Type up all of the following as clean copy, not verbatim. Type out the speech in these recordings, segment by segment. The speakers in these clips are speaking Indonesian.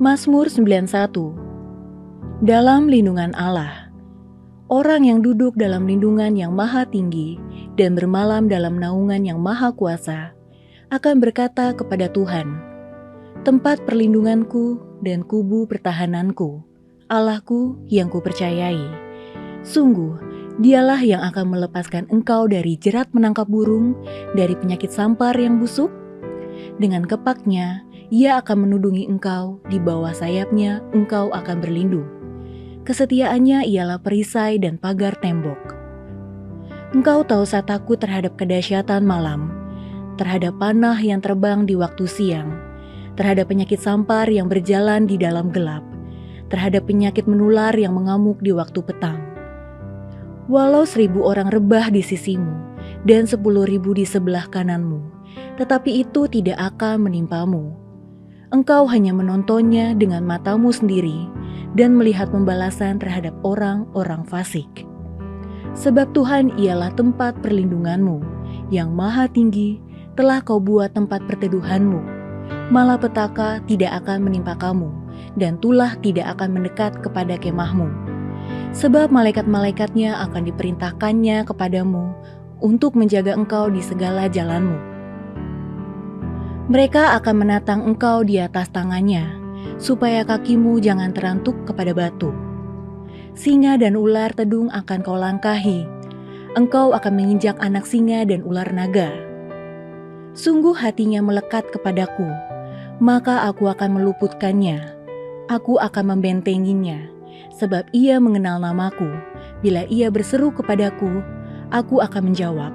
Mazmur 91. Dalam lindungan Allah. Orang yang duduk dalam lindungan yang maha tinggi dan bermalam dalam naungan yang maha kuasa akan berkata kepada Tuhan, tempat perlindunganku dan kubu pertahananku, Allahku yang kupercayai. Sungguh, dialah yang akan melepaskan engkau dari jerat menangkap burung, dari penyakit sampar yang busuk. Dengan kepaknya, ia akan menudungi engkau, di bawah sayapnya engkau akan berlindung. Kesetiaannya ialah perisai dan pagar tembok. Engkau tahu takut terhadap kedahsyatan malam, terhadap panah yang terbang di waktu siang, terhadap penyakit sampar yang berjalan di dalam gelap, terhadap penyakit menular yang mengamuk di waktu petang. Walau 1.000 orang rebah di sisimu dan 10.000 di sebelah kananmu, tetapi itu tidak akan menimpamu. Engkau hanya menontonnya dengan matamu sendiri dan melihat pembalasan terhadap orang-orang fasik. Sebab Tuhan ialah tempat perlindunganmu, yang maha tinggi telah kau buat tempat perteduhanmu. Malapetaka tidak akan menimpa kamu, dan tulah tidak akan mendekat kepada kemahmu. Sebab malaikat-malaikatnya akan diperintahkannya kepadamu untuk menjaga engkau di segala jalanmu. Mereka akan menatang engkau di atas tangannya, supaya kakimu jangan terantuk kepada batu. Singa dan ular tedung akan kau langkahi, engkau akan menginjak anak singa dan ular naga. Sungguh hatinya melekat kepadaku, maka aku akan meluputkannya, aku akan membentenginya, sebab ia mengenal namaku. Bila ia berseru kepadaku, aku akan menjawab,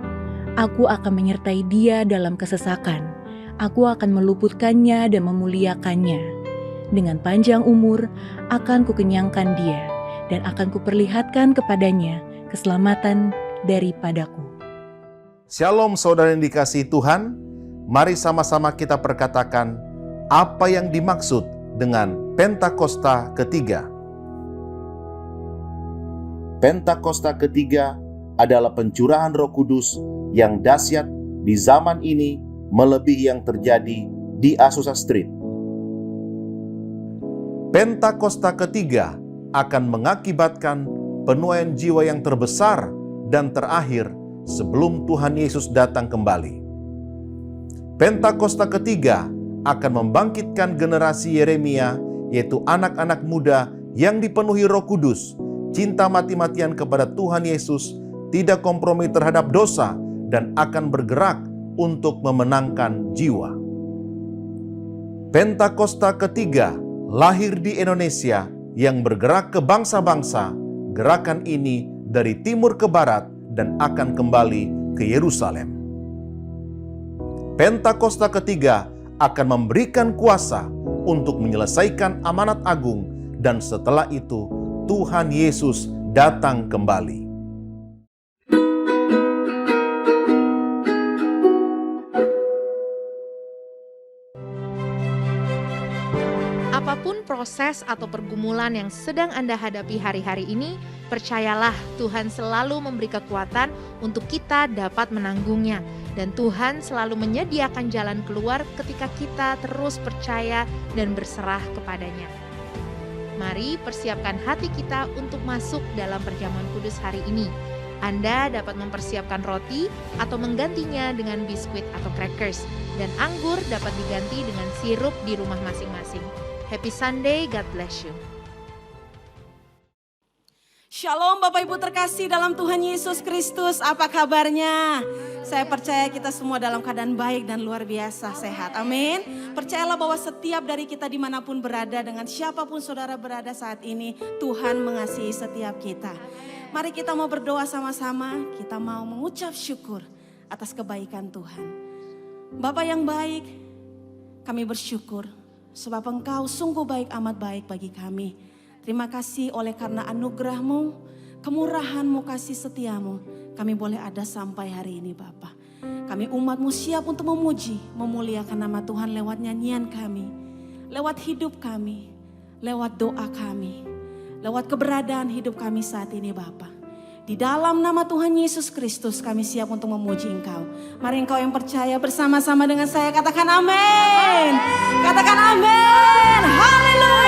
aku akan menyertai dia dalam kesesakan, aku akan meluputkannya dan memuliakannya. Dengan panjang umur akan kukenyangkan dia, dan akan kuperlihatkan kepadanya keselamatan daripadaku. Shalom saudara yang dikasihi Tuhan, mari sama-sama kita perkatakan apa yang dimaksud dengan Pentakosta ketiga. Pentakosta ketiga adalah pencurahan Roh Kudus yang dahsyat di zaman ini melebihi yang terjadi di Azusa Street. Pentakosta ketiga akan mengakibatkan penuaian jiwa yang terbesar dan terakhir sebelum Tuhan Yesus datang kembali. Pentakosta ketiga akan membangkitkan generasi Yeremia, yaitu anak-anak muda yang dipenuhi Roh Kudus, cinta mati-matian kepada Tuhan Yesus, tidak kompromi terhadap dosa, dan akan bergerak untuk memenangkan jiwa. Pentakosta ketiga lahir di Indonesia yang bergerak ke bangsa-bangsa. Gerakan ini dari timur ke barat dan akan kembali ke Yerusalem. Pentakosta ketiga akan memberikan kuasa untuk menyelesaikan amanat agung, dan setelah itu Tuhan Yesus datang kembali. Apapun proses atau pergumulan yang sedang Anda hadapi hari-hari ini, percayalah Tuhan selalu memberi kekuatan untuk kita dapat menanggungnya. Dan Tuhan selalu menyediakan jalan keluar ketika kita terus percaya dan berserah kepadanya. Mari persiapkan hati kita untuk masuk dalam perjamuan kudus hari ini. Anda dapat mempersiapkan roti atau menggantinya dengan biskuit atau crackers. Dan anggur dapat diganti dengan sirup di rumah masing-masing. Happy Sunday, God bless you. Shalom Bapak Ibu terkasih dalam Tuhan Yesus Kristus, apa kabarnya? Saya percaya kita semua dalam keadaan baik dan luar biasa sehat, amin. Percayalah bahwa setiap dari kita dimanapun berada, dengan siapapun saudara berada saat ini, Tuhan mengasihi setiap kita. Mari kita mau berdoa sama-sama, kita mau mengucap syukur atas kebaikan Tuhan. Bapa yang baik, kami bersyukur sebab Engkau sungguh baik, amat baik bagi kami. Terima kasih oleh karena anugerah-Mu, kemurahan-Mu, kasih setia-Mu, kami boleh ada sampai hari ini Bapa. Kami umat-Mu siap untuk memuji, memuliakan nama Tuhan lewat nyanyian kami, lewat hidup kami, lewat doa kami, lewat keberadaan hidup kami saat ini Bapa. Di dalam nama Tuhan Yesus Kristus kami siap untuk memuji Engkau. Mari engkau yang percaya bersama-sama dengan saya katakan amin. Katakan amin. Haleluya.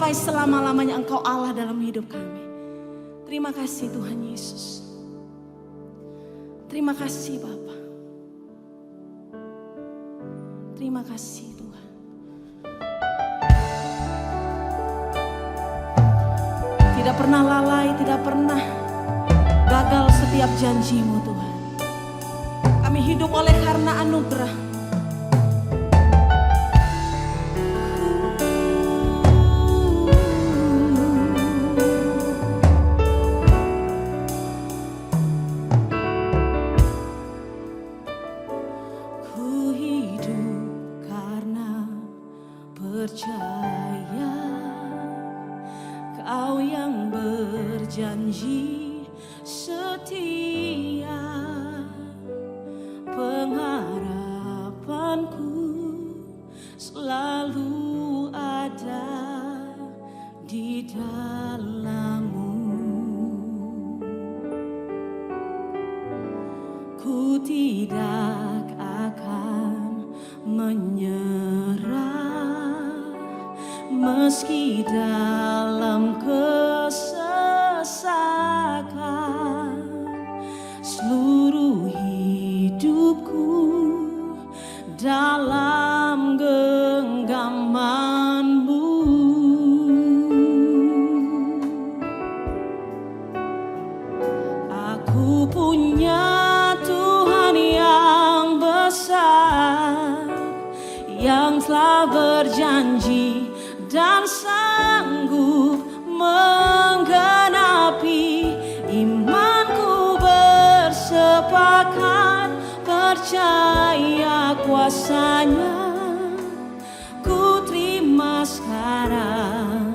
sampai selama-lamanya Engkau Allah dalam hidup kami. Terima kasih Tuhan Yesus. Terima kasih Bapa. Terima kasih Tuhan. Tidak pernah lalai, tidak pernah gagal setiap janji-Mu Tuhan. Kami hidup oleh karena anugerah. Ku hidup karena percaya Kau yang berjanji setia. Pengharapanku selalu ada di dalam-Mu. Ku tidak akan menyerah meski dalam kesesakan. Seluruh hidupku dalam genggaman-Mu. Aku punya Tuhan yang besar, yang telah berjanji dan sanggup menggenapi. Imanku bersepakat percaya kuasa-Nya. Ku terima sekarang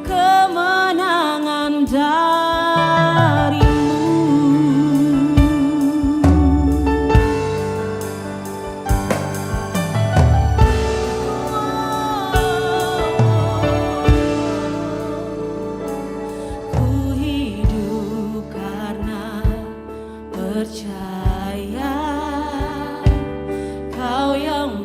kemenangan dari-Mu. Ku hidup karena percaya Kau yang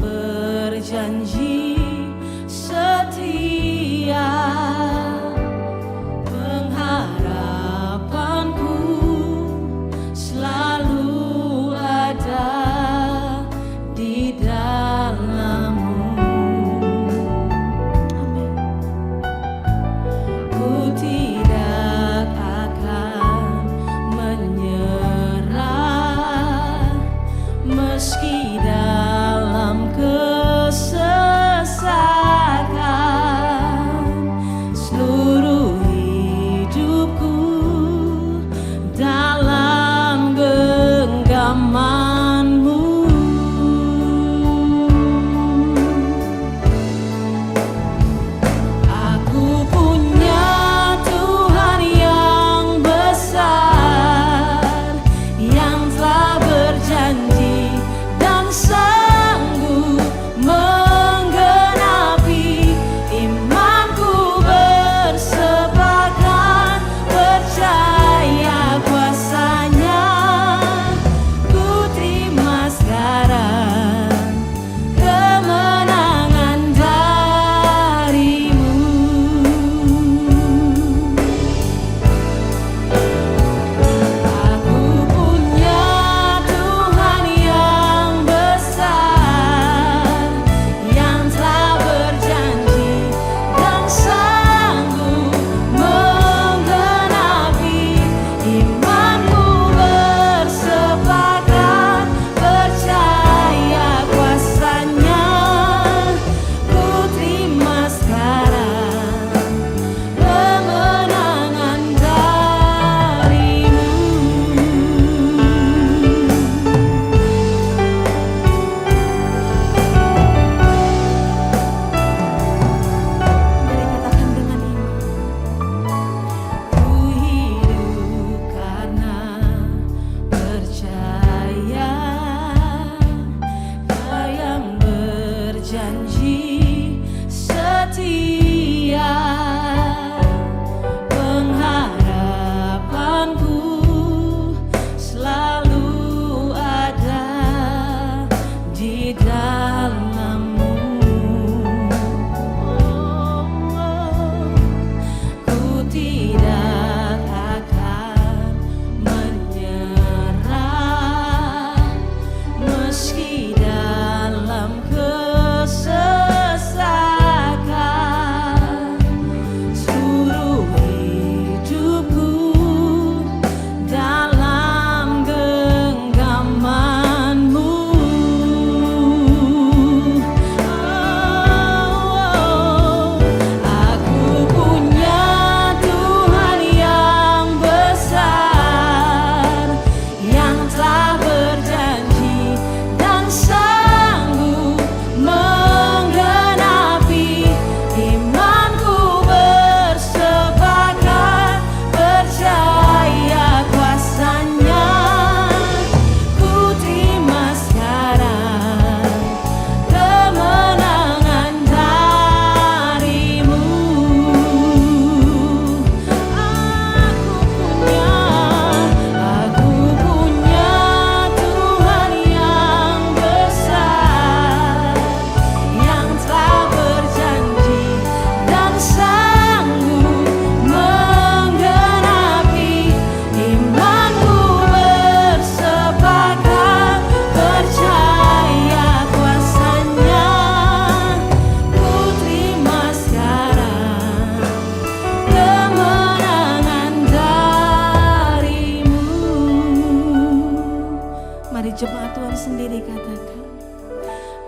Jemaat Tuhan sendiri katakan,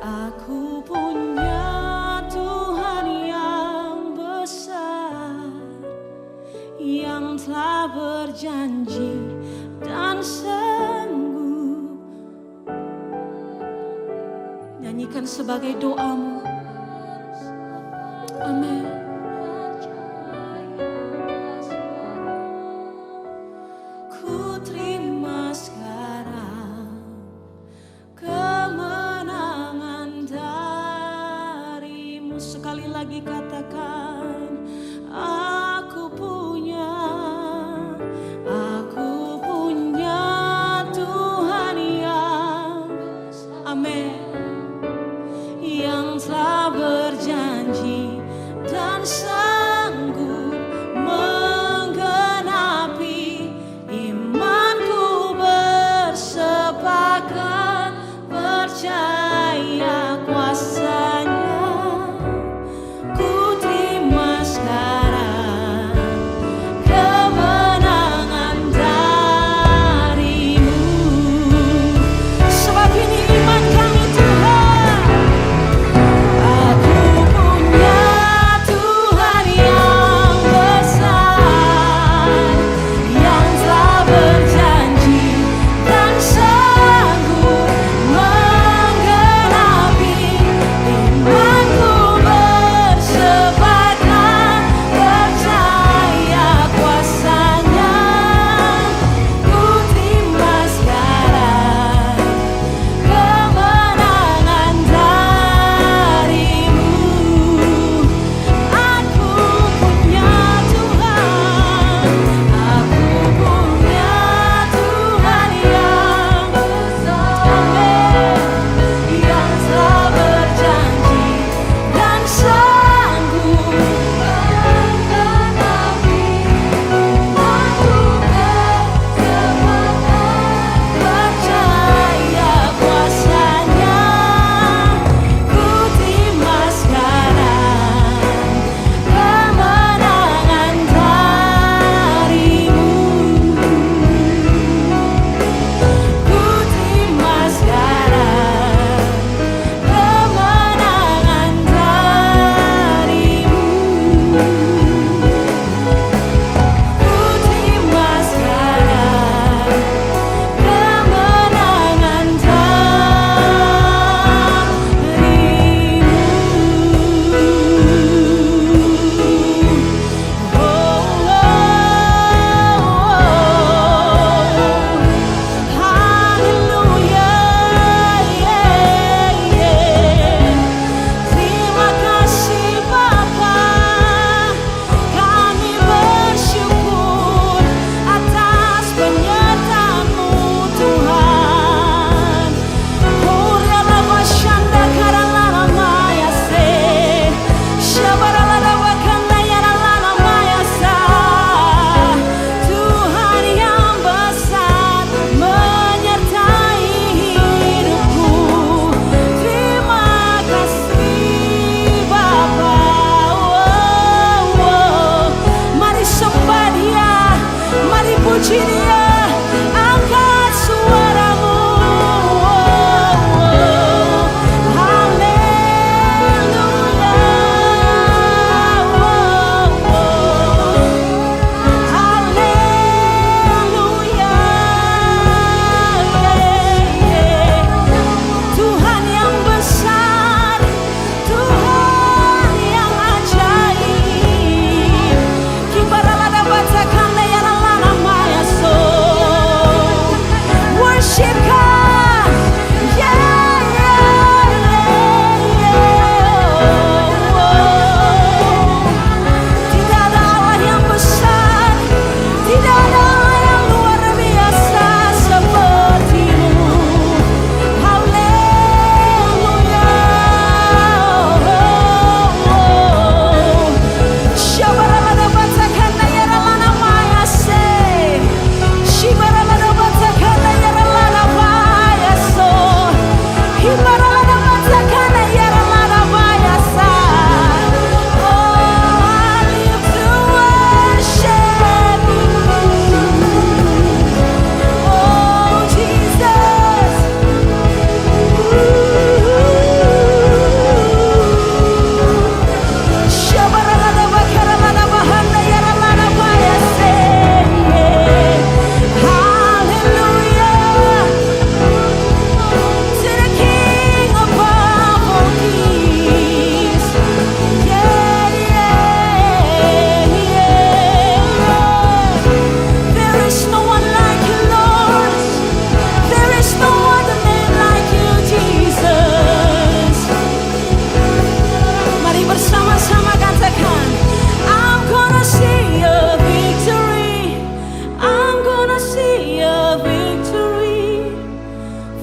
aku punya Tuhan yang besar, yang telah berjanji dan sanggup. Nyanyikan sebagai doamu. Amin. Ku terima sekarang kemenangan darimu. Sekali lagi katakan, aku punya Tuhan yang, amin, yang telah berjanji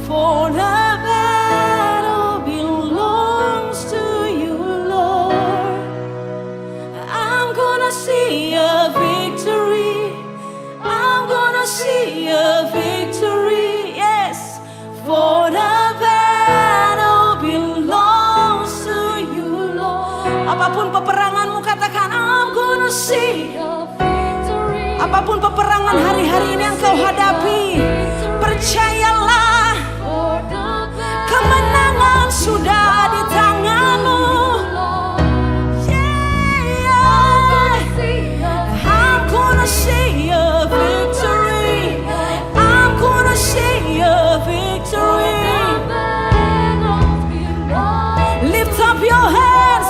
For the battle belongs to you, Lord. I'm gonna see a victory. I'm gonna see a victory. Yes, for the battle belongs to you, Lord. Apapun peperanganmu, katakan I'm gonna see. Apapun peperangan hari-hari ini yang kau hadapi, percayalah, kemenangan sudah di tanganmu. I'm gonna see a victory. I'm gonna see a victory. Lift up your hands,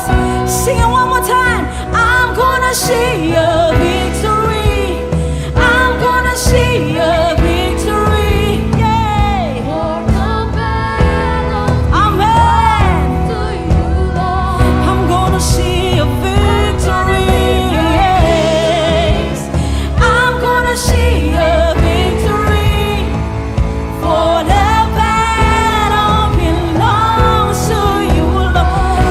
sing it one more time. I'm gonna see a victory. I'm gonna see a victory. Yeah. Amen. I'm gonna see a victory. Yes. I'm gonna see a victory. For the battle belongs to you, Lord.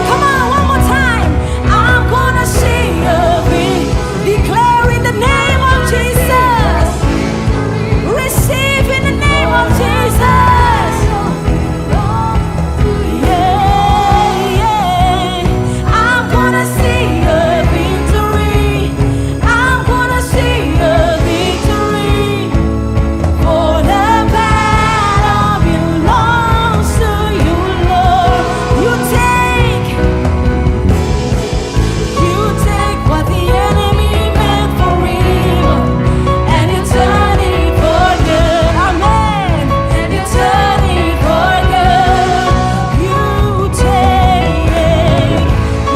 Come on, one more time. I'm gonna see a victory. Declare in the name of Jesus. Receive in the name of Jesus. Yeah, yeah. I'm gonna see a victory. I'm gonna see a victory. For the battle belongs to you, Lord. You take what the enemy meant for evil, and you turn it for good. Amen. You turn it for good.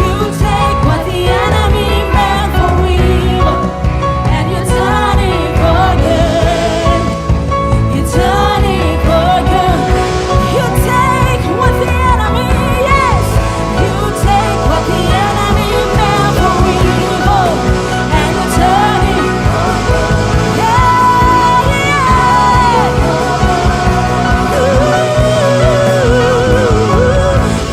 You take what the enemy meant for evil, and you turn it for good. You turn it for good. You take what the enemy, yes, you take what the enemy meant for evil, and you turn it, yeah, yeah.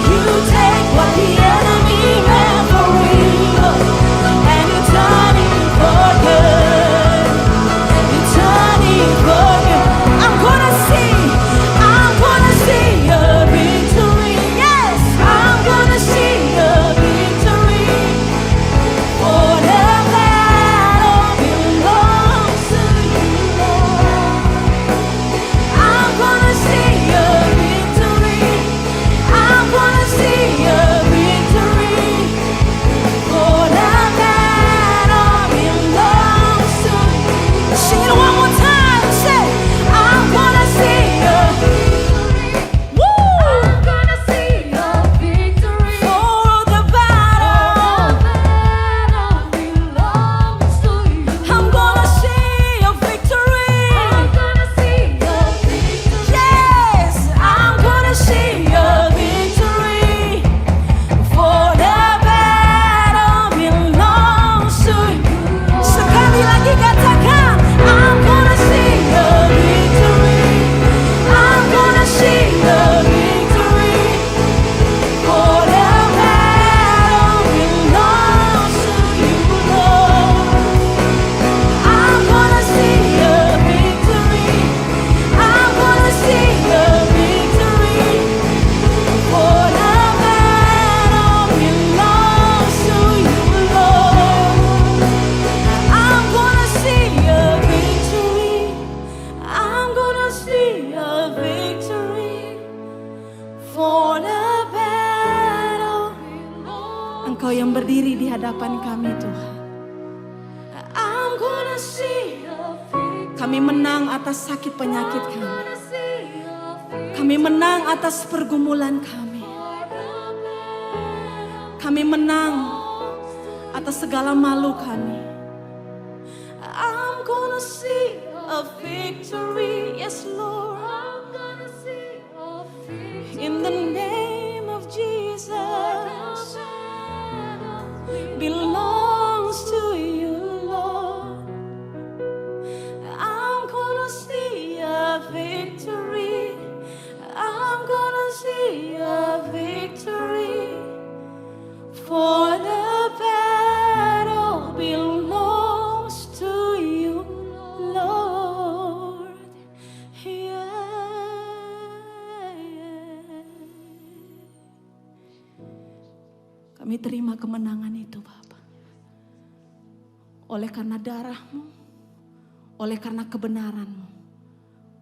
You take what the enemy meant for evil, and you turn it for good. You turn it for good. I'm gonna see a victory. Yes, I'm gonna see a victory. For the battle belongs to you, Lord. I'm gonna see a victory. I'm gonna see a victory. For the battle belongs to you. Sing it one more time. Say, I'm gonna see a woo. I'm gonna see a victory. For the battle belongs to you. I'm gonna see a victory. I'm gonna see a victory. Yes, I'm gonna see a victory. For the battle belongs to you. Sekali lagi katakan, I'm gonna see a victory. I'm gonna see a victory. For the battle belongs to you, Lord. I'm gonna see a victory. I'm gonna see a victory. For the battle belongs to you, Lord. I'm gonna see a victory. I'm gonna see a victory. For the battle. Engkau yang berdiri di hadapan kami, Tuhan. I'm gonna see a victory. Kami menang atas sakit penyakit kami. Kami menang atas pergumulan kami. Kami menang atas segala malu kami. I'm gonna see a victory, yes Lord. I'm gonna see a victory. In the name of Jesus. Belongs to you, Lord. I'm gonna see a victory. a victory, for the battle belongs to you, Lord. Kami terima kemenangan itu, Bapa. Oleh karena darah-Mu, oleh karena kebenaran-Mu,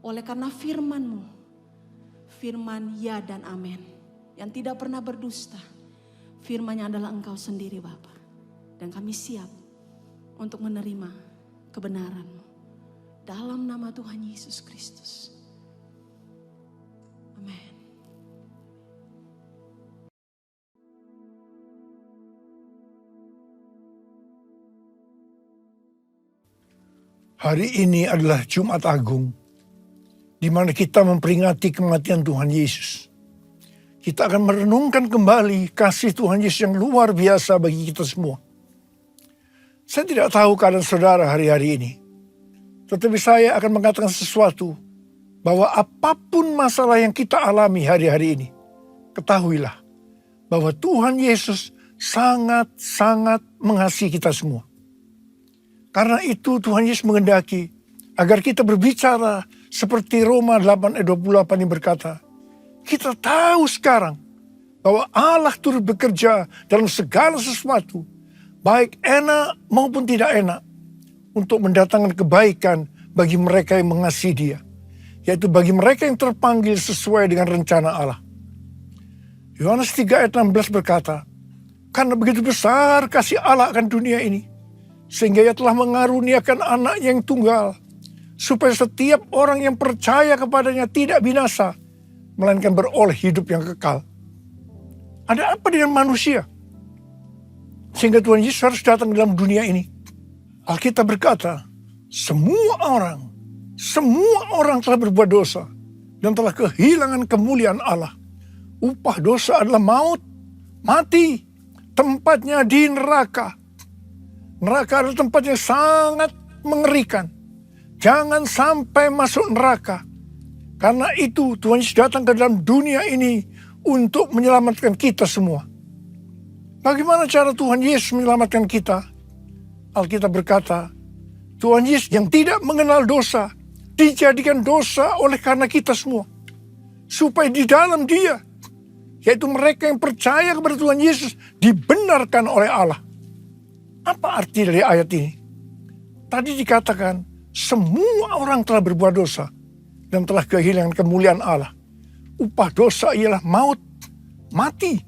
oleh karena firman-Mu, firman ya dan amin, yang tidak pernah berdusta. Firman-Nya adalah Engkau sendiri, Bapa. Dan kami siap untuk menerima kebenaran-Mu. Dalam nama Tuhan Yesus Kristus. Amin. Hari ini adalah Jumat Agung, di mana kita memperingati kematian Tuhan Yesus. Kita akan merenungkan kembali kasih Tuhan Yesus yang luar biasa bagi kita semua. Saya tidak tahu keadaan saudara hari-hari ini, tetapi saya akan mengatakan sesuatu, bahwa apapun masalah yang kita alami hari-hari ini, ketahuilah bahwa Tuhan Yesus sangat-sangat mengasihi kita semua. Karena itu Tuhan Yesus menghendaki agar kita berbicara seperti Roma 8 ayat 28 yang berkata, kita tahu sekarang bahwa Allah turut bekerja dalam segala sesuatu, baik enak maupun tidak enak, untuk mendatangkan kebaikan bagi mereka yang mengasihi Dia, yaitu bagi mereka yang terpanggil sesuai dengan rencana Allah. Yohanes 3 ayat 16 berkata, karena begitu besar kasih Allah akan dunia ini, sehingga Ia telah mengaruniakan anak yang tunggal, supaya setiap orang yang percaya kepadanya tidak binasa, melainkan beroleh hidup yang kekal. Ada apa dengan manusia sehingga Tuhan Yesus harus datang dalam dunia ini? Alkitab berkata, semua orang telah berbuat dosa dan telah kehilangan kemuliaan Allah. Upah dosa adalah maut, mati, tempatnya di neraka. Neraka adalah tempat yang sangat mengerikan. Jangan sampai masuk neraka. Karena itu Tuhan Yesus datang ke dalam dunia ini untuk menyelamatkan kita semua. Bagaimana cara Tuhan Yesus menyelamatkan kita? Alkitab berkata, Tuhan Yesus yang tidak mengenal dosa, dijadikan dosa oleh karena kita semua. Supaya di dalam Dia, yaitu mereka yang percaya kepada Tuhan Yesus, dibenarkan oleh Allah. Apa arti dari ayat ini? Tadi dikatakan, semua orang telah berbuat dosa dan telah kehilangan kemuliaan Allah. Upah dosa ialah maut, mati.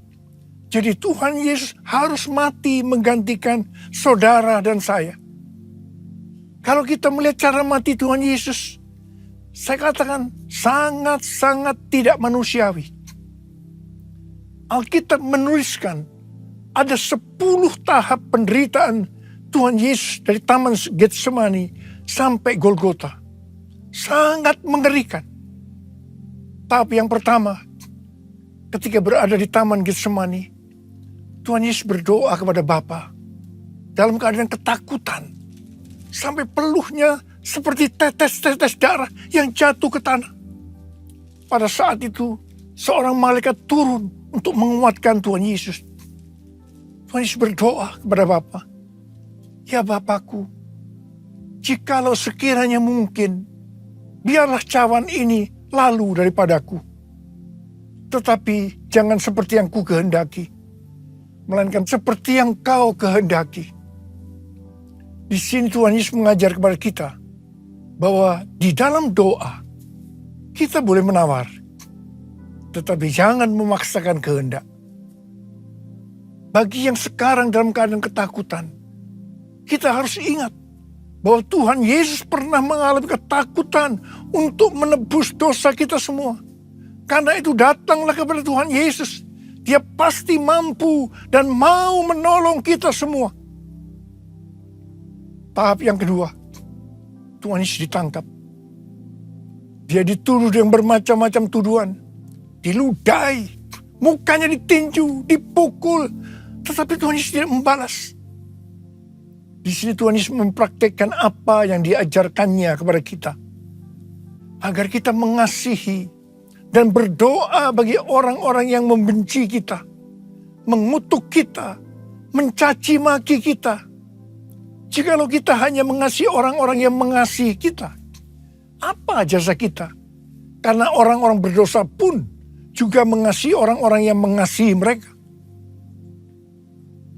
Jadi Tuhan Yesus harus mati menggantikan saudara dan saya. Kalau kita melihat cara mati Tuhan Yesus, saya katakan sangat-sangat tidak manusiawi. Alkitab menuliskan ada 10 tahap penderitaan Tuhan Yesus dari Taman Getsemani sampai Golgota. Sangat mengerikan. Tahap yang pertama, ketika berada di Taman Getsemani, Tuhan Yesus berdoa kepada Bapa dalam keadaan ketakutan. Sampai peluhnya seperti tetes-tetes darah yang jatuh ke tanah. Pada saat itu, seorang malaikat turun untuk menguatkan Tuhan Yesus. Tuhan Yesus berdoa kepada Bapa, ya Bapakku, jikalau sekiranya mungkin, biarlah cawan ini lalu daripadaku. Tetapi jangan seperti yang ku kehendaki, melainkan seperti yang Kau kehendaki. Di sini Tuhan Yesus mengajar kepada kita bahwa di dalam doa kita boleh menawar, tetapi jangan memaksakan kehendak. Bagi yang sekarang dalam keadaan ketakutan, kita harus ingat bahwa Tuhan Yesus pernah mengalami ketakutan untuk menebus dosa kita semua. Karena itu datanglah kepada Tuhan Yesus. Dia pasti mampu dan mau menolong kita semua. Tahap yang kedua, Tuhan Yesus ditangkap. Dia dituduh dengan bermacam-macam tuduhan. Diludahi, mukanya ditinju, dipukul. Tetapi Tuhan Yesus tidak membalas. Di sini Tuhan Yesus mempraktekkan apa yang diajarkannya kepada kita. Agar kita mengasihi dan berdoa bagi orang-orang yang membenci kita, mengutuk kita, mencaci maki kita. Jikalau kita hanya mengasihi orang-orang yang mengasihi kita, apa jasa kita? Karena orang-orang berdosa pun juga mengasihi orang-orang yang mengasihi mereka.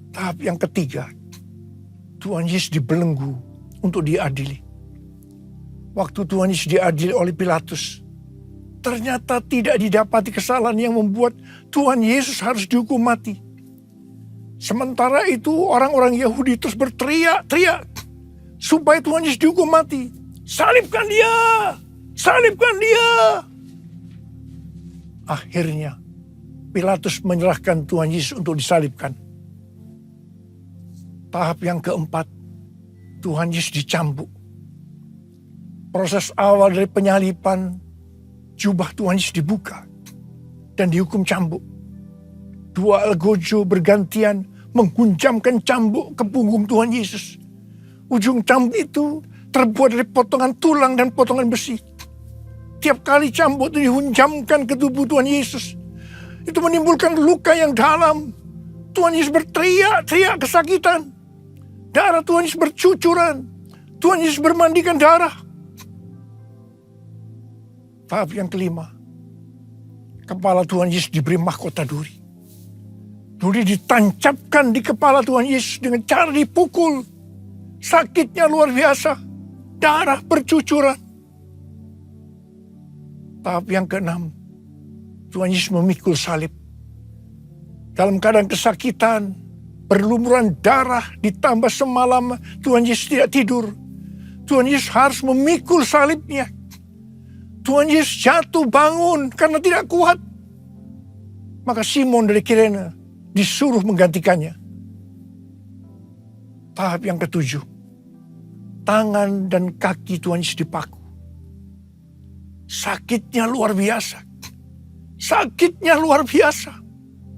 Tahap yang ketiga, Tuhan Yesus dibelenggu untuk diadili. Waktu Tuhan Yesus diadili oleh Pilatus, ternyata tidak didapati kesalahan yang membuat Tuhan Yesus harus dihukum mati. Sementara itu orang-orang Yahudi terus berteriak-teriak supaya Tuhan Yesus dihukum mati. Salibkan dia! Salibkan dia! Akhirnya Pilatus menyerahkan Tuhan Yesus untuk disalibkan. Tahap yang keempat, Tuhan Yesus dicambuk. Proses awal dari penyaliban, jubah Tuhan Yesus dibuka dan dihukum cambuk. Dua algojo bergantian menghunjamkan cambuk ke punggung Tuhan Yesus. Ujung cambuk itu terbuat dari potongan tulang dan potongan besi. Tiap kali cambuk itu dihunjamkan ke tubuh Tuhan Yesus, itu menimbulkan luka yang dalam. Tuhan Yesus berteriak-teriak kesakitan. Darah Tuhan Yesus bercucuran. Tuhan Yesus bermandikan darah. Tahap yang kelima, kepala Tuhan Yesus diberi mahkota duri. Duri ditancapkan di kepala Tuhan Yesus dengan cara dipukul. Sakitnya luar biasa. Darah bercucuran. Tahap yang keenam, Tuhan Yesus memikul salib. Dalam keadaan kesakitan, berlumuran darah, ditambah semalam Tuhan Yesus tidak tidur. Tuhan Yesus harus memikul salibnya. Tuhan Yesus jatuh bangun karena tidak kuat. Maka Simon dari Kirene disuruh menggantikannya. Tahap yang ketujuh, tangan dan kaki Tuhan Yesus dipaku. Sakitnya luar biasa. Sakitnya luar biasa.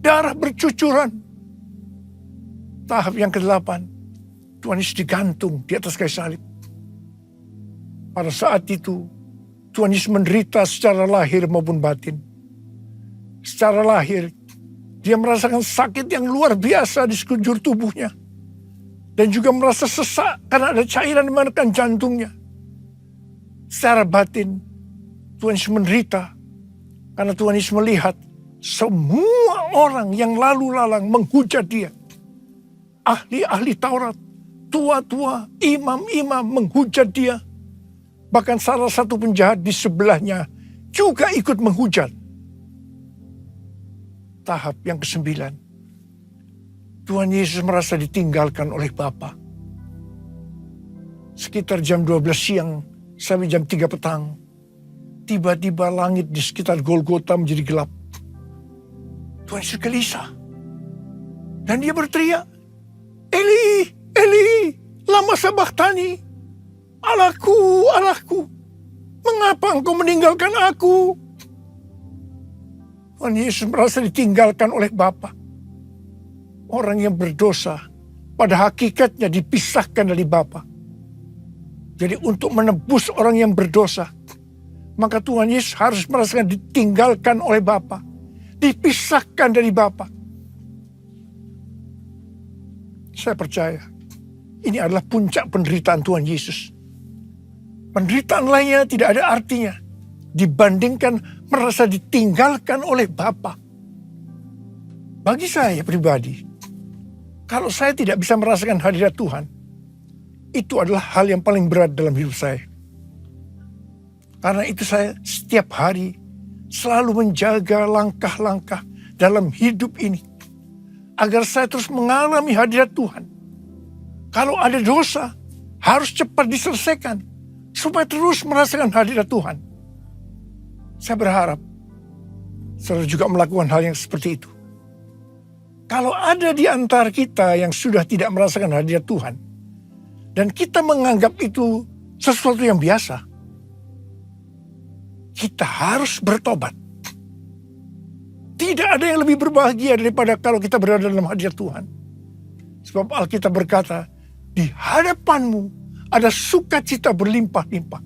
Darah bercucuran. Tahap yang ke-8, Tuhan Yesus digantung di atas kayu salib. Pada saat itu, Tuhan Yesus menderita secara lahir maupun batin. Secara lahir, dia merasakan sakit yang luar biasa di sekujur tubuhnya. Dan juga merasa sesak karena ada cairan di menekan jantungnya. Secara batin, Tuhan Yesus menderita karena Tuhan Yesus melihat semua orang yang lalu lalang menghujat dia. Ahli-ahli Taurat, tua-tua, imam-imam menghujat dia. Bahkan salah satu penjahat di sebelahnya juga ikut menghujat. Tahap yang ke-9, Tuhan Yesus merasa ditinggalkan oleh Bapa. Sekitar jam 12 siang sampai jam 3 petang, tiba-tiba langit di sekitar Golgota menjadi gelap. Tuhan Yesus gelisah. Dan dia berteriak, Eli, Eli, lama sabachthani. Allahku, Allahku, mengapa engkau meninggalkan aku? Tuhan Yesus merasa ditinggalkan oleh Bapa. Orang yang berdosa pada hakikatnya dipisahkan dari Bapa. Jadi untuk menebus orang yang berdosa, maka Tuhan Yesus harus merasakan ditinggalkan oleh Bapa, dipisahkan dari Bapa. Saya percaya ini adalah puncak penderitaan Tuhan Yesus. Penderitaan lainnya tidak ada artinya dibandingkan merasa ditinggalkan oleh Bapa. Bagi saya pribadi, kalau saya tidak bisa merasakan hadirat Tuhan, itu adalah hal yang paling berat dalam hidup saya. Karena itu saya setiap hari selalu menjaga langkah-langkah dalam hidup ini. Agar saya terus mengalami hadirat Tuhan. Kalau ada dosa, harus cepat diselesaikan. Supaya terus merasakan hadirat Tuhan. Saya berharap saudara juga melakukan hal yang seperti itu. Kalau ada di antara kita yang sudah tidak merasakan hadirat Tuhan, dan kita menganggap itu sesuatu yang biasa, kita harus bertobat. Tidak ada yang lebih berbahagia daripada kalau kita berada dalam hadirat Tuhan. Sebab Alkitab berkata, di hadapanmu ada sukacita berlimpah-limpah.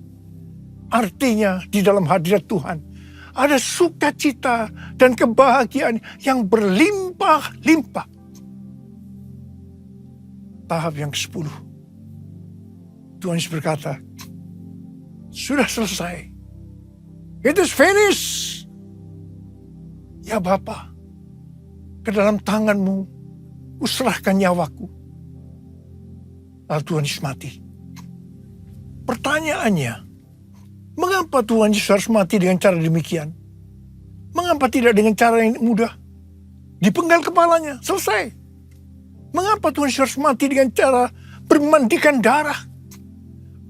Artinya di dalam hadirat Tuhan ada sukacita dan kebahagiaan yang berlimpah-limpah. Tahap yang ke-10. Tuhan Yesus berkata, sudah selesai. It is finished. Ya Bapa, ke dalam tangan-Mu kuserahkan nyawaku. Lalu Tuhan Yesus mati. Pertanyaannya, mengapa Tuhan Yesus harus mati dengan cara demikian? Mengapa tidak dengan cara yang mudah? Dipenggal kepalanya, selesai. Mengapa Tuhan Yesus harus mati dengan cara bermandikan darah?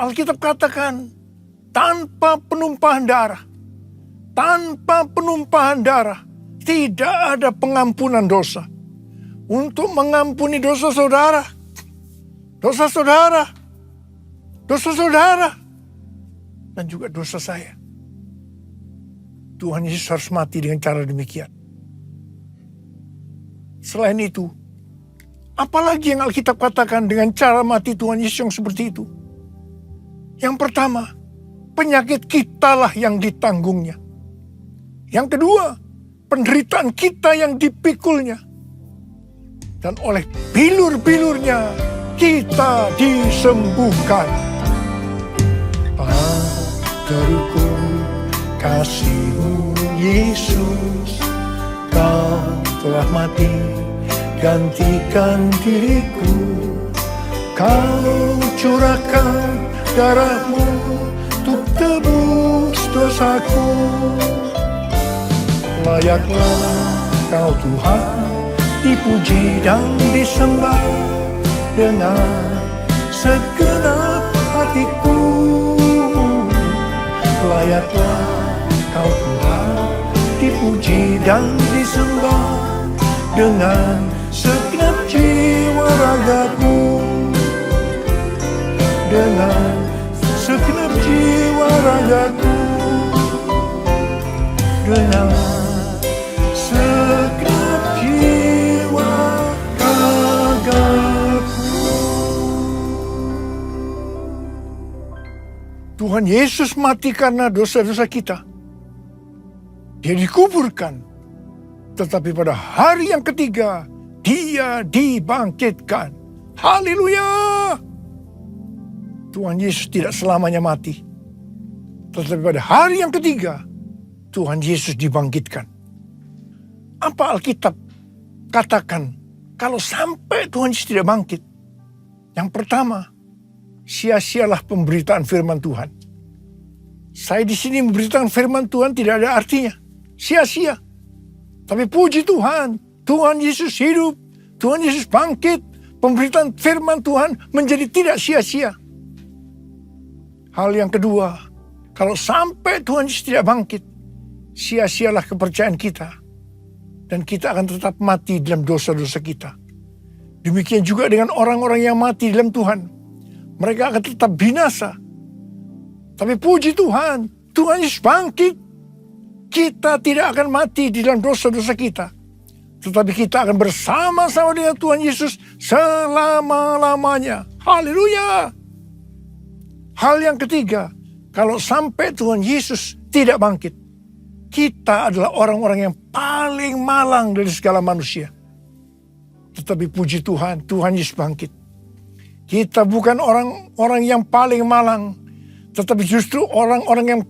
Alkitab katakan, tanpa penumpahan darah. Tanpa penumpahan darah, tidak ada pengampunan dosa. Untuk mengampuni dosa saudara, dan juga dosa saya. Tuhan Yesus harus mati dengan cara demikian. Selain itu, apalagi yang Alkitab katakan dengan cara mati Tuhan Yesus yang seperti itu? Yang pertama, penyakit kitalah yang ditanggungnya. Yang kedua, penderitaan kita yang dipikulnya. Dan oleh bilur-bilurnya kita disembuhkan. Padaku kasih-Mu Yesus, Kau telah mati gantikan diriku. Kau curahkan darah-Mu untuk tebus dosaku. Layaklah Kau Tuhan dipuji dan disembah dengan segenap hatiku. Layaklah Kau Tuhan dipuji dan disembah dengan segenap jiwa ragaku. Dengan segenap jiwa ragaku. Dengan segenap jiwa ragaku. Tuhan Yesus mati karena dosa-dosa kita. Dia dikuburkan. Tetapi pada hari yang ketiga, Dia dibangkitkan. Haleluya! Tuhan Yesus tidak selamanya mati. Tetapi pada hari yang ketiga, Tuhan Yesus dibangkitkan. Apa Alkitab katakan kalau sampai Tuhan Yesus tidak bangkit? Yang pertama, sia-sialah pemberitaan firman Tuhan. Saya di sini memberitakan firman Tuhan tidak ada artinya. Sia-sia. Tapi puji Tuhan, Tuhan Yesus hidup, Tuhan Yesus bangkit, pemberitaan firman Tuhan menjadi tidak sia-sia. Hal yang kedua, kalau sampai Tuhan Yesus tidak bangkit, sia-sialah kepercayaan kita. Dan kita akan tetap mati dalam dosa-dosa kita. Demikian juga dengan orang-orang yang mati dalam Tuhan. Mereka akan tetap binasa. Tapi puji Tuhan, Tuhan Yesus bangkit. Kita tidak akan mati di dalam dosa-dosa kita. Tetapi kita akan bersama-sama dengan Tuhan Yesus selama-lamanya. Haleluya! Hal yang ketiga, kalau sampai Tuhan Yesus tidak bangkit, kita adalah orang-orang yang paling malang dari segala manusia. Tetapi puji Tuhan, Tuhan Yesus bangkit. Kita bukan orang-orang yang paling malang, tetapi justru orang-orang yang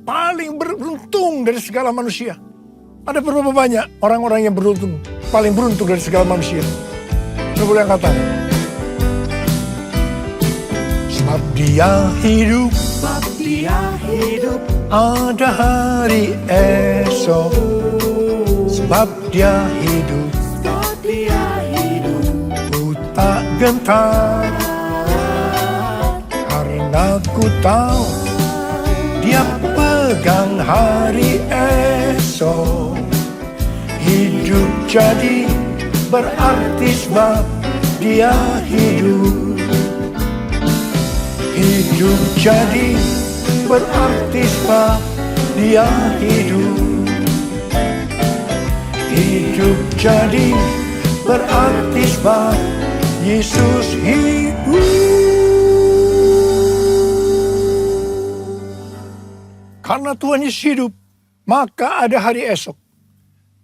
paling beruntung dari segala manusia. Ada berapa banyak orang-orang yang beruntung, paling beruntung dari segala manusia? Saya boleh katakan. Sebab Dia hidup, ada hari esok. Sebab Dia hidup, ku tak gentar. Karena ku tahu Dia pegang hari esok. Hidup jadi berarti sebab Dia hidup. Hidup jadi berarti sebab Dia hidup. Hidup jadi berarti sebab Yesus hidup. Karena Tuhan Yesus hidup, maka ada hari esok.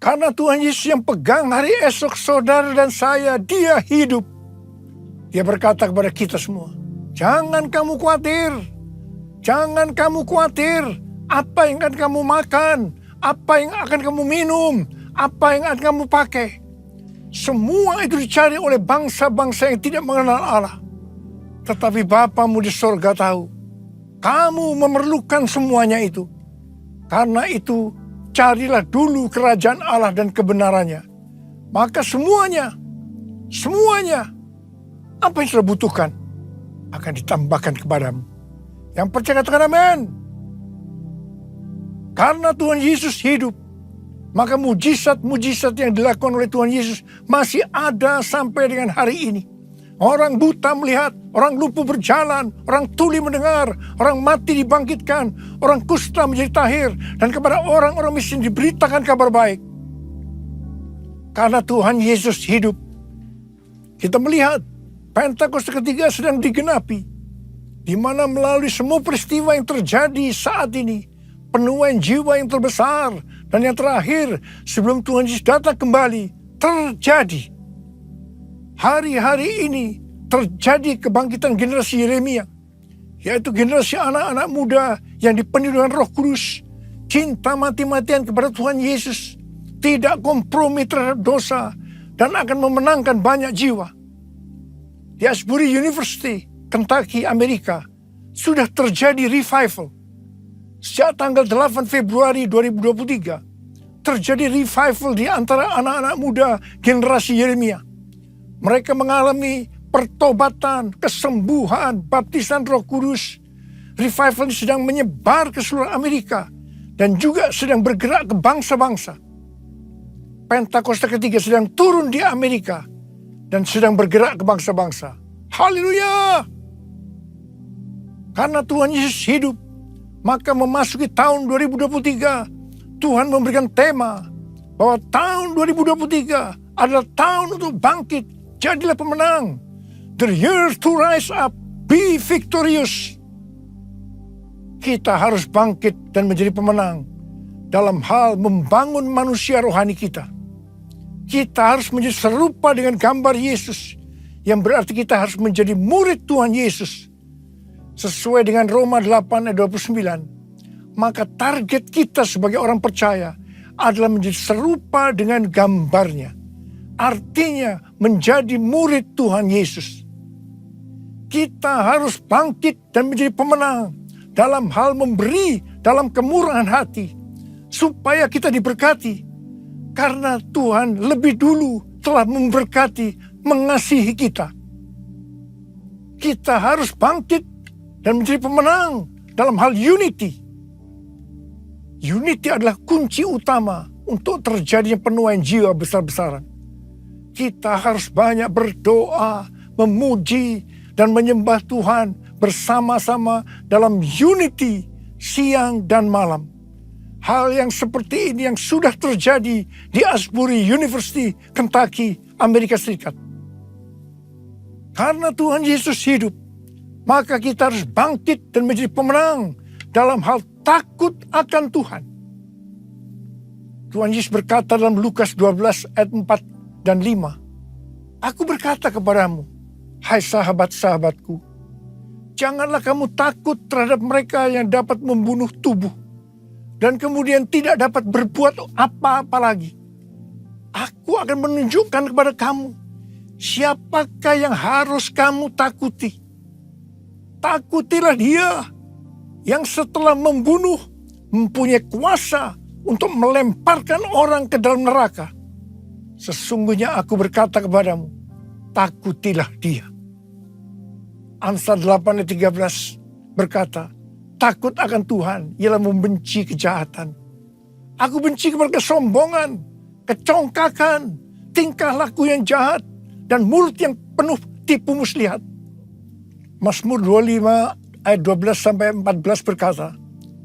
Karena Tuhan Yesus yang pegang hari esok saudara dan saya, dia hidup. Dia berkata kepada kita semua, jangan kamu khawatir. Jangan kamu khawatir apa yang akan kamu makan, apa yang akan kamu minum, apa yang akan kamu pakai. Semua itu dicari oleh bangsa-bangsa yang tidak mengenal Allah. Tetapi Bapamu di sorga tahu, kamu memerlukan semuanya itu. Karena itu, carilah dulu kerajaan Allah dan kebenarannya. Maka semuanya, apa yang sudah butuhkan akan ditambahkan kepadamu. Yang percaya katakan amin. Karena Tuhan Yesus hidup, maka mujizat-mujizat yang dilakukan oleh Tuhan Yesus masih ada sampai dengan hari ini. Orang buta melihat, orang lumpuh berjalan, orang tuli mendengar, orang mati dibangkitkan, orang kusta menjadi tahir, dan kepada orang-orang miskin diberitakan kabar baik. Karena Tuhan Yesus hidup, kita melihat Pentakosta ketiga sedang digenapi, di mana melalui semua peristiwa yang terjadi saat ini, penuaian jiwa yang terbesar dan yang terakhir sebelum Tuhan Yesus datang kembali terjadi. Hari-hari ini terjadi kebangkitan generasi Yeremia, yaitu generasi anak-anak muda yang dipenuhi dengan Roh Kudus, cinta mati-matian kepada Tuhan Yesus, tidak kompromi terhadap dosa, dan akan memenangkan banyak jiwa. Di Asbury University, Kentucky, Amerika, sudah terjadi revival. Sejak tanggal 8 Februari 2023, terjadi revival di antara anak-anak muda generasi Yeremia. Mereka mengalami pertobatan, kesembuhan, baptisan Roh Kudus. Revival ini sedang menyebar ke seluruh Amerika dan juga sedang bergerak ke bangsa-bangsa. Pentakosta ketiga sedang turun di Amerika dan sedang bergerak ke bangsa-bangsa. Haleluya! Karena Tuhan Yesus hidup, maka memasuki tahun 2023, Tuhan memberikan tema bahwa tahun 2023 adalah tahun untuk bangkit. Jadilah pemenang. The year to rise up, be victorious. Kita harus bangkit dan menjadi pemenang dalam hal membangun manusia rohani kita. Kita harus menjadi serupa dengan gambar Yesus, yang berarti kita harus menjadi murid Tuhan Yesus. Sesuai dengan Roma 8 ayat 29, maka target kita sebagai orang percaya adalah menjadi serupa dengan gambarnya. Artinya menjadi murid Tuhan Yesus. Kita harus bangkit dan menjadi pemenang dalam hal memberi, dalam kemurahan hati, supaya kita diberkati. Karena Tuhan lebih dulu telah memberkati, mengasihi kita. Kita harus bangkit dan menjadi pemenang dalam hal unity. Unity adalah kunci utama untuk terjadinya penuaian jiwa besar-besaran. Kita harus banyak berdoa, memuji, dan menyembah Tuhan bersama-sama dalam unity siang dan malam. Hal yang seperti ini yang sudah terjadi di Asbury University, Kentucky, Amerika Serikat. Karena Tuhan Yesus hidup, maka kita harus bangkit dan menjadi pemenang dalam hal takut akan Tuhan. Tuhan Yesus berkata dalam Lukas 12 ayat 4 dan 5, Aku berkata kepadamu, hai sahabat-sahabatku, janganlah kamu takut terhadap mereka yang dapat membunuh tubuh, dan kemudian tidak dapat berbuat apa-apa lagi. Aku akan menunjukkan kepada kamu siapakah yang harus kamu takuti. Takutilah dia yang setelah membunuh mempunyai kuasa untuk melemparkan orang ke dalam neraka. Sesungguhnya aku berkata kepadamu, takutilah dia. Amsal 8 ayat 13 berkata, takut akan Tuhan ialah membenci kejahatan. Aku benci kepada kesombongan, kecongkakan, tingkah laku yang jahat, dan mulut yang penuh tipu muslihat. Mazmur 25 ayat 12 sampai 14 berkata,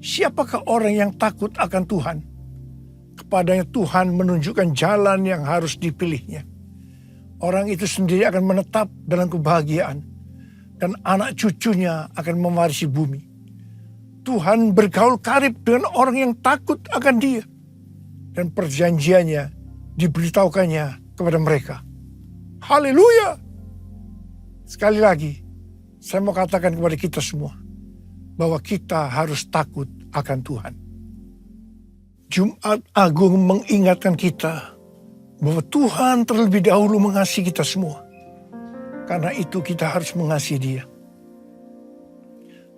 siapakah orang yang takut akan Tuhan? Kepadanya Tuhan menunjukkan jalan yang harus dipilihnya. Orang itu sendiri akan menetap dalam kebahagiaan, dan anak cucunya akan mewarisi bumi. Tuhan bergaul karib dengan orang yang takut akan Dia. Dan perjanjiannya diberitahukannya kepada mereka. Haleluya! Sekali lagi, saya mau katakan kepada kita semua, bahwa kita harus takut akan Tuhan. Jumat Agung mengingatkan kita, bahwa Tuhan terlebih dahulu mengasihi kita semua. Karena itu kita harus mengasihi Dia.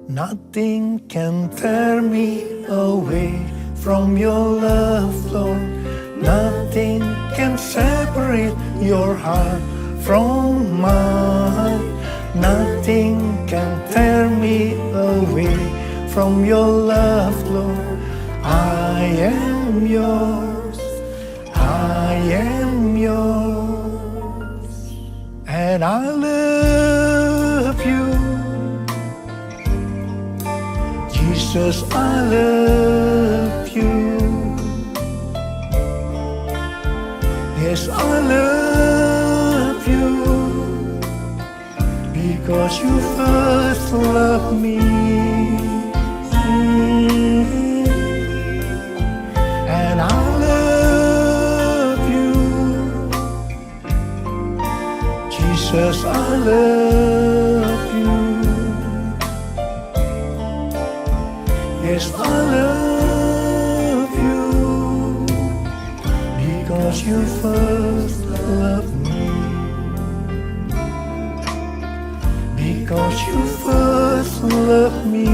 Nothing can tear me away from your love, Lord. Nothing can separate your heart from mine. Nothing can tear me away from your love, Lord. I am yours. I am yours. And I love you. Jesus, I love you. Yes, I love you. Because you first loved me. And I love you. Jesus, I love you. Yes, I love you. Because you first loved me. Because you first loved me.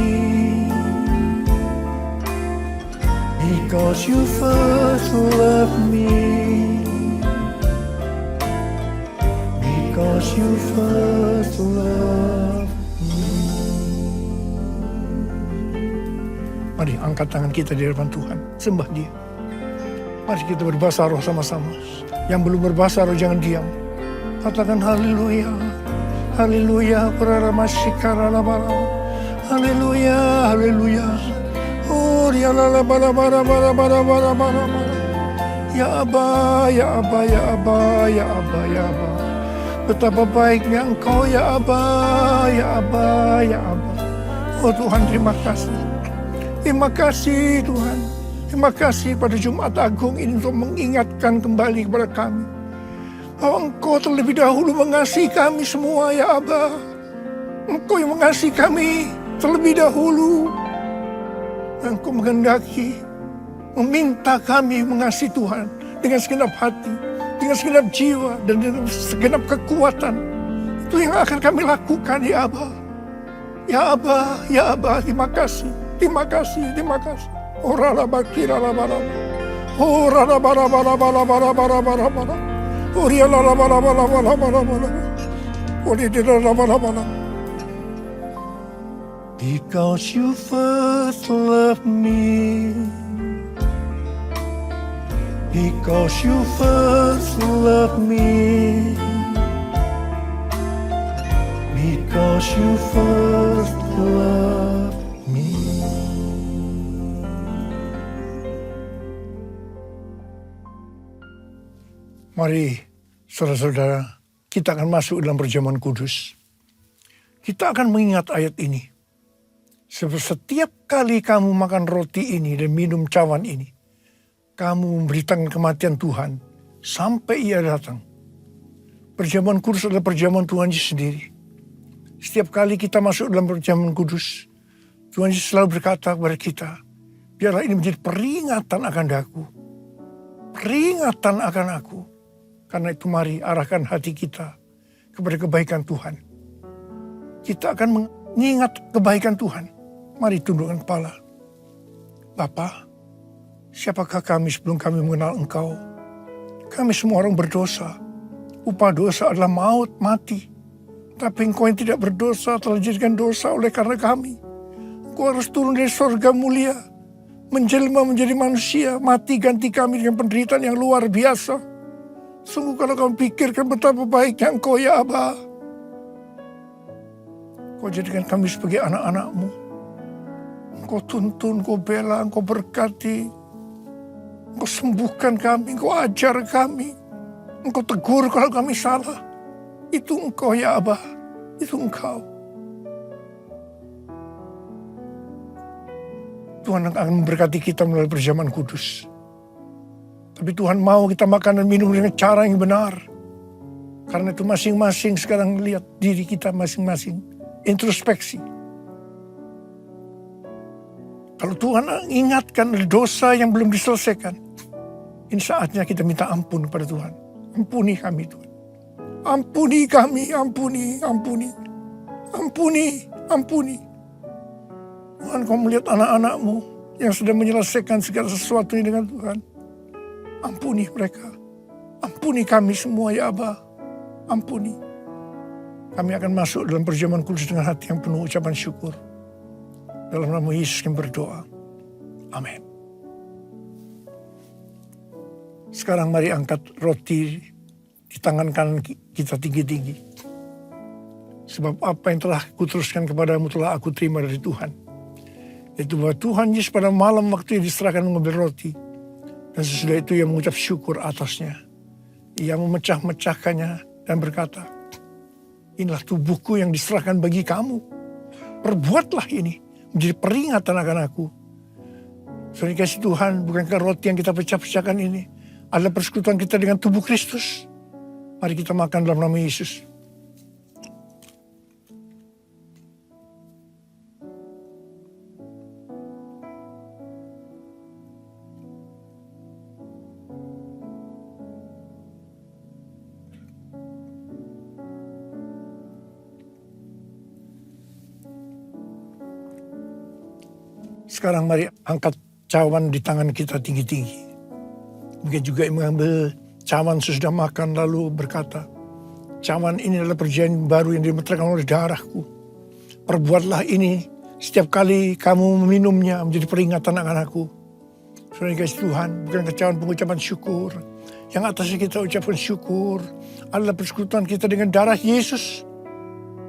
Because you first loved me. Because you first loved me. Mari angkat tangan kita di hadapan Tuhan, sembah Dia. Mari kita berbahasa roh sama-sama. Yang belum berbahasa roh jangan diam. Katakan haleluya. Haleluya, haleluya, haleluya. Oh, ya la bara bara bara bara bara bara. Ya Aba, ya Aba, ya Aba, ya Aba, ya Aba. Betapa baiknya Engkau ya Aba, ya Aba, ya Aba. Oh Tuhan, terima kasih. Terima kasih Tuhan. Terima kasih pada Jumat Agung ini untuk mengingatkan kembali kepada kami. Bahwa Engkau terlebih dahulu mengasihi kami semua ya Aba. Engkau yang mengasihi kami terlebih dahulu. Dan Engkau menghendaki, meminta kami mengasihi Tuhan dengan segenap hati, dengan segenap jiwa, dan dengan segenap kekuatan. Itu yang akan kami lakukan ya Aba. Ya Aba, ya Aba, terima kasih. Terima kasih, terima kasih. Ora la bakira la bara. Ora la bara bara bara bara bara bara bara. Because you first loved me. Because you first loved me. Because you first loved me. Mari saudara-saudara, kita akan masuk dalam perjamuan kudus. Kita akan mengingat ayat ini. Setiap kali kamu makan roti ini dan minum cawan ini, kamu memberitakan kematian Tuhan sampai Ia datang. Perjamuan kudus adalah perjamuan Tuhan Yesus sendiri. Setiap kali kita masuk dalam perjamuan kudus, Tuhan Yesus selalu berkata kepada kita, biarlah ini menjadi peringatan akan Aku. Peringatan akan Aku. Karena itu mari arahkan hati kita kepada kebaikan Tuhan. Kita akan mengingat kebaikan Tuhan. Mari tundukkan kepala. Bapa, siapakah kami sebelum kami mengenal Engkau? Kami semua orang berdosa. Upah dosa adalah maut, mati. Tapi Engkau yang tidak berdosa telah dijadikan dosa oleh karena kami. Engkau harus turun dari surga mulia, menjelma menjadi manusia, mati ganti kami dengan penderitaan yang luar biasa. Sungguh kalau kau pikirkan betapa baiknya Engkau ya Aba. Kau jadikan kami sebagai anak-anak-Mu. Engkau tuntun, Engkau bela, Engkau berkati. Engkau sembuhkan kami, Engkau ajar kami. Engkau tegur kalau kami salah. Itu Engkau ya Aba. Itu Engkau. Tuhan akan memberkati kita melalui perjamuan kudus. Tapi Tuhan mau kita makan dan minum dengan cara yang benar. Karena itu masing-masing sekarang lihat diri kita masing-masing. Introspeksi. Kalau Tuhan ingatkan dosa yang belum diselesaikan, ini saatnya kita minta ampun kepada Tuhan. Ampuni kami Tuhan. Ampuni kami, ampuni, ampuni. Ampuni, ampuni. Tuhan, kau melihat anak-anak-Mu yang sedang menyelesaikan segala sesuatu ini dengan Tuhan. Ampuni mereka. Ampuni kami semua ya Aba. Ampuni. Kami akan masuk dalam perjamuan kudus dengan hati yang penuh ucapan syukur. Dalam nama Yesus yang berdoa. Amin. Sekarang mari angkat roti di tangan kanan kita tinggi-tinggi. Sebab apa yang telah kuteruskan kepadamu telah aku terima dari Tuhan. Yaitu bahwa Tuhan Yesus pada malam waktu diserahkan mengambil roti. Dan sesudah itu ia mengucap syukur atasnya. Ia memecah-mecahkannya dan berkata, inilah tubuhku yang diserahkan bagi kamu. Perbuatlah ini menjadi peringatan akan aku. Saudara kasih Tuhan, bukankah roti yang kita pecah-pecahkan ini adalah persekutuan kita dengan tubuh Kristus? Mari kita makan dalam nama Yesus. Sekarang mari angkat cawan di tangan kita tinggi-tinggi. Mungkin juga mengambil cawan sesudah makan lalu berkata, cawan ini adalah perjanjian baru yang dimeteraikan oleh darahku. Perbuatlah ini setiap kali kamu meminumnya menjadi peringatan akan aku. Saudara kasih Tuhan, bukan cawan pengucapan syukur. Yang atasnya kita ucapkan syukur adalah persekutuan kita dengan darah Yesus.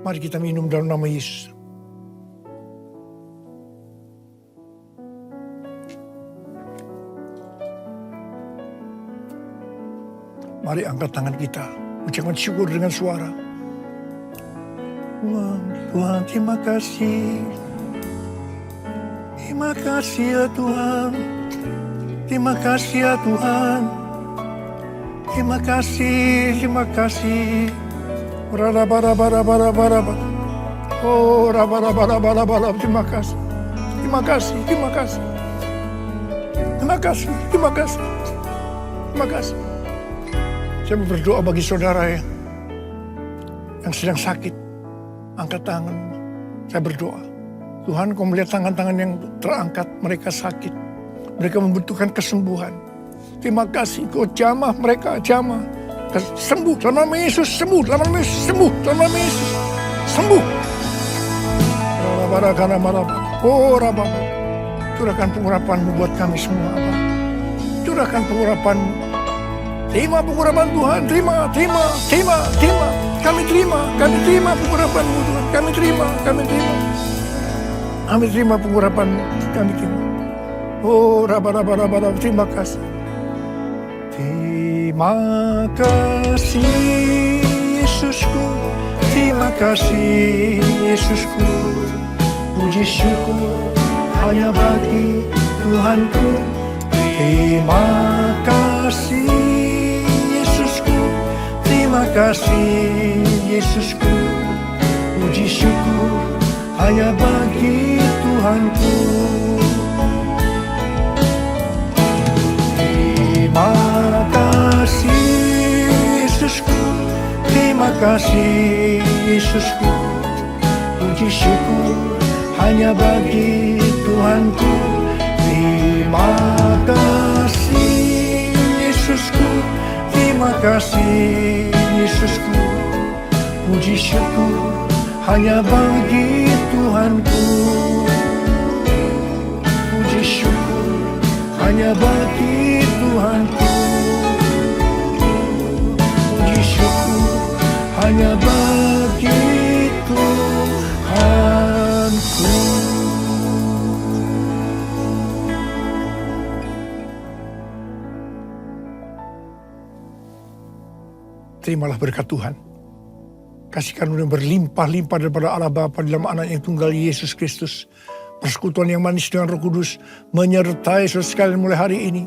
Mari kita minum dalam nama Yesus. Mari angkat tangan kita, ucapkan syukur dengan suara. Tuhan, terima kasih. Terima kasih ya Tuhan. Terima kasih ya Tuhan. Terima kasih, terima kasih. Oh, terima kasih. Terima kasih, terima kasih. Terima kasih, terima kasih. Terima kasih. Saya berdoa bagi saudara yang sedang sakit. Angkat tangan. Saya berdoa. Tuhan, kau melihat tangan-tangan yang terangkat. Mereka sakit. Mereka membutuhkan kesembuhan. Terima kasih. Kau jamah mereka. Jamah. Sembuh. Dalam nama Yesus. Sembuh. Dalam nama Yesus. Sembuh. Dalam nama Yesus. Sembuh. Oh, Rababa. Curahkan pengurapan-Mu buat kami semua. Curahkan pengurapan-Mu. Terima pengurapan Tuhan, terima. Kami terima pengurapan-Mu Tuhan. Kami terima. Kami terima pengurapan-Mu, kami terima. Oh, raba, terima kasih. Terima kasih Yesusku, terima kasih Yesusku. Puji syukur hanya bagi Tuhanku. Terima kasih terima kasih Yesusku, puji syukur hanya bagi Tuhanku. Terima kasih Yesusku, terima kasih Yesusku, puji syukur hanya bagi Tuhanku. Terima kasih Yesusku, terima kasih Yesusku, puji syukur hanya bagi Tuhanku. Puji syukur hanya bagi Tuhanku. Puji syukur hanya bagi Tuhanku. Terimalah berkat Tuhan. Kasih karunia berlimpah-limpah daripada Allah Bapa dalam anak yang tunggal Yesus Kristus. persekutuan yang manis dengan Roh Kudus menyertai saudara sekalian mulai hari ini.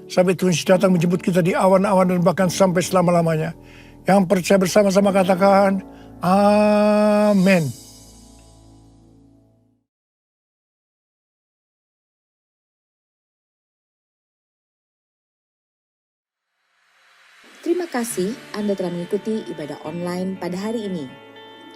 Sampai Tuhan Yesus datang menjemput kita di awan-awan dan bahkan sampai selama-lamanya. Yang percaya bersama-sama katakan, amin. Terima kasih Anda telah mengikuti ibadah online pada hari ini.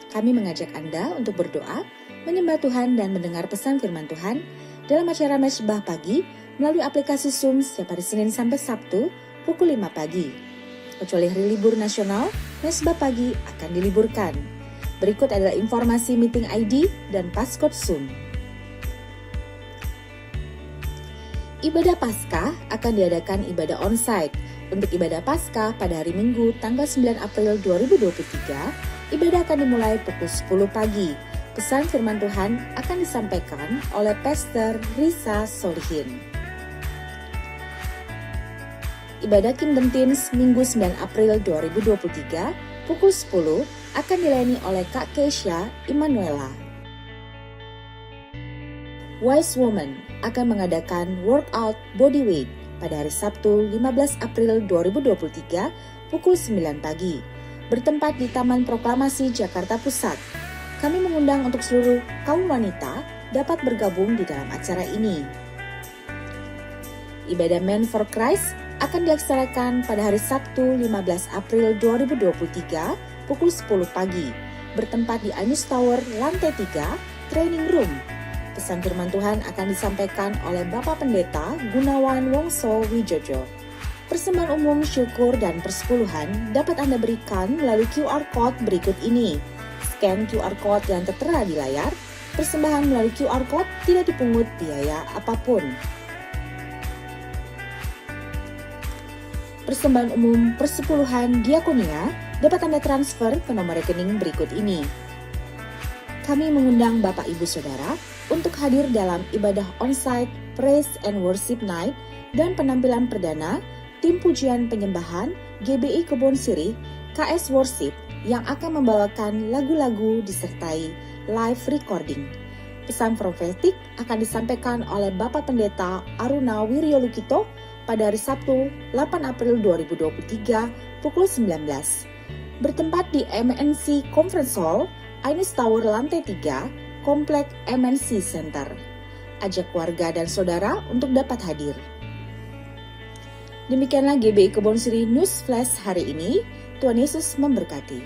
Kami mengajak Anda untuk berdoa, menyembah Tuhan dan mendengar pesan firman Tuhan dalam acara Mesbah Pagi melalui aplikasi Zoom setiap hari Senin sampai Sabtu pukul 5 pagi. Kecuali hari libur nasional, Mesbah Pagi akan diliburkan. Berikut adalah informasi meeting ID dan passcode Zoom. Ibadah Paskah akan diadakan ibadah onsite. Untuk ibadah Paskah pada hari Minggu tanggal 9 April 2023, ibadah akan dimulai pukul 10 pagi. Pesan firman Tuhan akan disampaikan oleh Pastor Risa Solihin. Ibadah Kingdom Teens Minggu 9 April 2023 pukul 10 akan dilayani oleh Kak Keisha Immanuela. Wise Woman akan mengadakan workout bodyweight pada hari Sabtu 15 April 2023 pukul 9 pagi, bertempat di Taman Proklamasi Jakarta Pusat. Kami mengundang untuk seluruh kaum wanita dapat bergabung di dalam acara ini. Ibadah Men for Christ akan dilaksanakan pada hari Sabtu 15 April 2023 pukul 10 pagi, bertempat di Anus Tower lantai 3, Training Room. Pesan firman Tuhan akan disampaikan oleh Bapak Pendeta Gunawan Wongso Wijojo. Persembahan umum, syukur, dan persepuluhan dapat Anda berikan melalui QR Code berikut ini. Scan QR Code yang tertera di layar. Persembahan melalui QR Code tidak dipungut biaya apapun. Persembahan umum persepuluhan diakonia dapat Anda transfer ke nomor rekening berikut ini. Kami mengundang Bapak Ibu Saudara untuk hadir dalam ibadah onsite Praise and Worship Night dan penampilan perdana tim pujian penyembahan GBI Kebon Sirih KS Worship yang akan membawakan lagu-lagu disertai live recording. Pesan profetik akan disampaikan oleh Bapak Pendeta Aruna Wiryolukito pada hari Sabtu 8 April 2023 pukul 19. Bertempat di MNC Conference Hall, Ainus Tower lantai 3, Komplek MNC Center. Ajak keluarga dan saudara untuk dapat hadir. Demikianlah GBI Kebon Sirih News Flash hari ini. Tuhan Yesus memberkati.